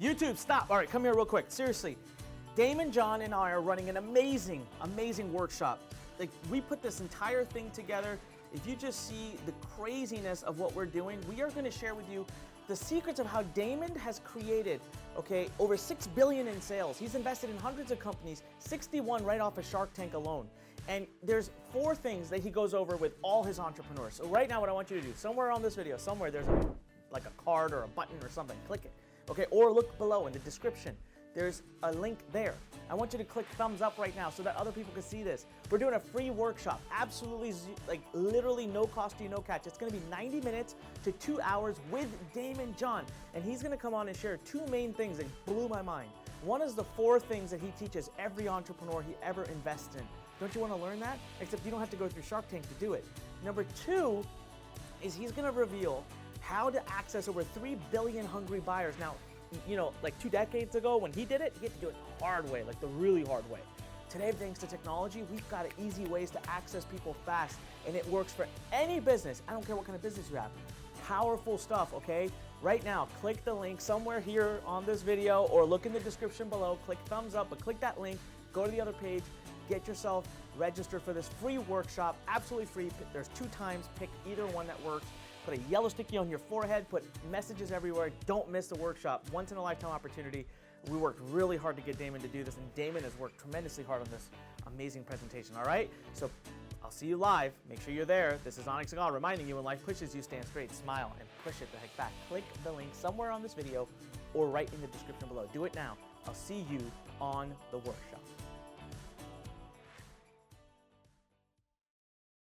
YouTube, stop. All right, come here real quick. Seriously, Daymond, John, and I are running an amazing, amazing workshop. Like, we put this entire thing together. If you just see the craziness of what we're doing, we are going to share with you the secrets of how Daymond has created, okay, over $6 billion in sales. He's invested in hundreds of companies, 61 right off of Shark Tank alone. And there's 4 things that he goes over with all his entrepreneurs. So right now, what I want you to do, somewhere on this video, somewhere there's like a card or a button or something, click it. Okay, or look below in the description. There's a link there. I want you to click thumbs up right now so that other people can see this. We're doing a free workshop, absolutely, like literally no cost to you, no catch. It's gonna be 90 minutes to 2 hours with Daymond John. And he's gonna come on and share 2 main things that blew my mind. One is the 4 things that he teaches every entrepreneur he ever invests in. Don't you wanna learn that? Except you don't have to go through Shark Tank to do it. Number 2 is he's gonna reveal how to access over 3 billion hungry buyers. Now, you know, like 2 decades ago when he did it, he had to do it the hard way, like the really hard way. Today, thanks to technology, we've got easy ways to access people fast, and it works for any business. I don't care what kind of business you have. Powerful stuff, okay? Right now, click the link somewhere here on this video or look in the description below, click thumbs up, but click that link, go to the other page, get yourself registered for this free workshop, absolutely free. There's 2 times, pick either one that works. Put a yellow sticky on your forehead, put messages everywhere. Don't miss the workshop. Once in a lifetime opportunity. We worked really hard to get Daymond to do this, and Daymond has worked tremendously hard on this amazing presentation, all right? So I'll see you live. Make sure you're there. This is Onyx Agal reminding you when life pushes you, stand straight, smile, and push it the heck back. Click the link somewhere on this video or right in the description below. Do it now. I'll see you on the workshop.